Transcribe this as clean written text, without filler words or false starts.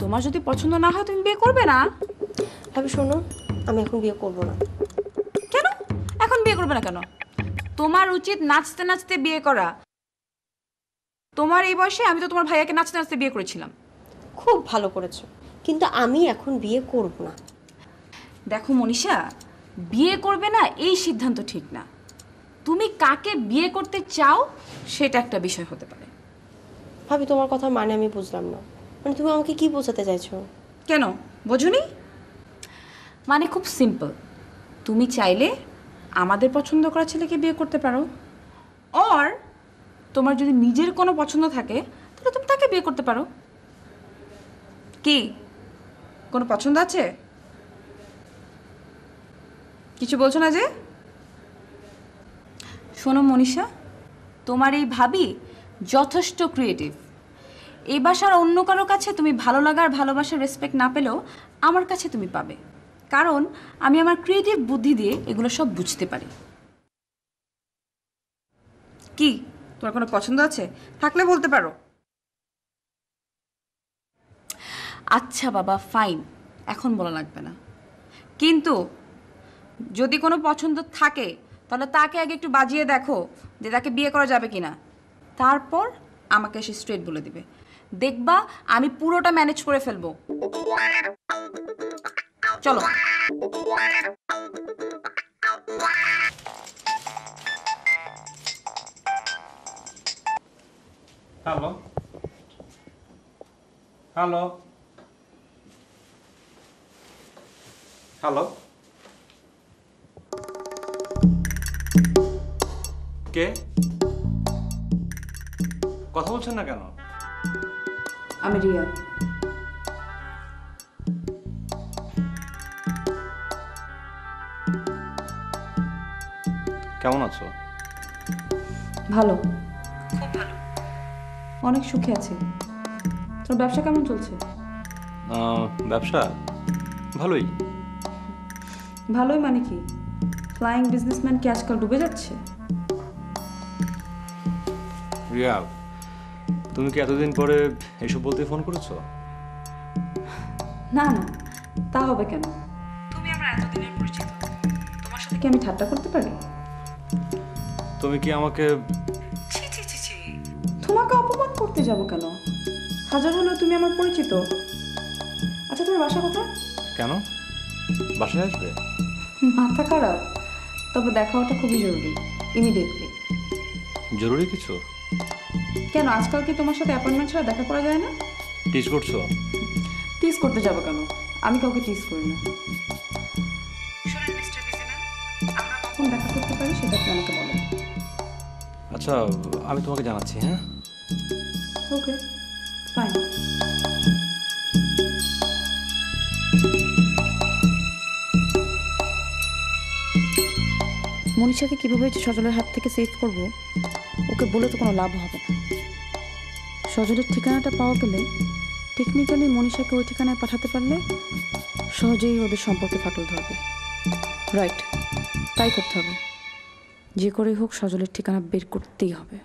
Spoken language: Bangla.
তোমার যদি পছন্দ না হয় তুমি বিয়ে করবে না। ভাবি শোনো, আমি এখন বিয়ে করব না। কেন এখন বিয়ে করবে না কেন? তোমার উচিত নাচতে নাচতে বিয়ে করা। তোমার এই বয়সে আমি তো তোমার ভাইয়াকে নাচতে নাচতে বিয়ে করেছিলাম। খুব ভালো করেছো, কিন্তু আমি এখন বিয়ে করব না। দেখো মনীষা, বিয়ে করবে না এই সিদ্ধান্ত ঠিক না। তুমি কাকে বিয়ে করতে চাও সেটা একটা বিষয় হতে পারে। ভাবি তোমার কথা মানে আমি বুঝলাম না, মানে তুমি আমাকে কি বোঝাতে চাইছো? কেন বোঝুনি? মানে খুব সিম্পল, তুমি চাইলে আমাদের পছন্দ করা ছেলেকে বিয়ে করতে পারো, অর তোমার যদি নিজের কোনো পছন্দ থাকে তাহলে তুমি তাকে বিয়ে করতে পারো। কি কোনো পছন্দ আছে? কিছু বলছো না যে? শোনো মনীষা, তোমার এই ভাবি যথেষ্ট ক্রিয়েটিভ। এই বাসার অন্য কারো কাছে তুমি ভালো লাগার ভালোবাসার রেসপেক্ট না পেলেও আমার কাছে তুমি পাবে, কারণ আমি আমার ক্রিয়েটিভ বুদ্ধি দিয়ে এগুলো সব বুঝতে পারি। কি তোমার কোনো পছন্দ আছে? থাকলে বলতে পারো। আচ্ছা বাবা ফাইন, এখন বলা লাগবে না, কিন্তু যদি কোনো পছন্দ থাকে তাহলে তাকে আগে একটু বাজিয়ে দেখো যে তাকে বিয়ে করা যাবে কিনা, তারপর আমাকে এসে স্ট্রেট বলে দিবে। দেখবা আমি পুরোটা ম্যানেজ করে ফেলবো। চলো। হ্যালো হ্যালো হ্যালো, কে? কথা বলছেন না কেন? আমি রিয়া। কেমন আছো? ভালো, খুব ভালো, অনেক সুখে আছি। তোর ব্যবসা কেমন চলছে? ব্যবসা ভালোই। ভালোই মানে কি? ফ্লাইং বিজনেসম্যান কি আজকাল ডুবে যাচ্ছে? রিয়া, তুমি কি এতদিন পরে এসব বলতে ফোন করেছো? না না, তা হবে কেন? তুমি আমার এতদিনের পরিচিত, তোমার সাথে কি আমি ঠাট্টা করতে পারি? তুমি কি আমাকে... ছি ছি ছি ছি, তোমাকে অপমান করতে যাব কেন? হাজার হলেও তুমি আমার পরিচিত। আচ্ছা তোমার বাসা কোথায়? কেন, বাসায় আসবে? মাথা খারাপ? তবে দেখা হওয়াটা খুবই জরুরি, ইমিডিয়েটলি। জরুরি কিছু? কেন আজকাল কি তোমার সাথে অ্যাপয়েন্টমেন্ট ছাড়া দেখা করা যায় না? টিজ করছো? টিজ করতে যাবো কেন? আমি কাউকে টিজ করি না। শুনুন মিস্টার বিজেনা, আমরা কখন দেখা করতে পারি সেটা আপনি আমাকে বলেন। আচ্ছা, আমি তোমাকে জানাচ্ছি। হ্যাঁ, ওকে ফাইন। মনীষাকে কীভাবে সজলের হাত থেকে সেভ করব ওকে বলে তো কোনো লাভ হবে না। সজলের ঠিকানাটা পাওয়া গেলে টেকনিক্যালি মনীষাকে ওই ঠিকানায় পাঠাতে পারলে সহজেই ওদের সম্পর্কে ফাটল ধরবে। রাইট, তাই করতে হবে। যে করেই হোক সজলের ঠিকানা বের করতেই হবে।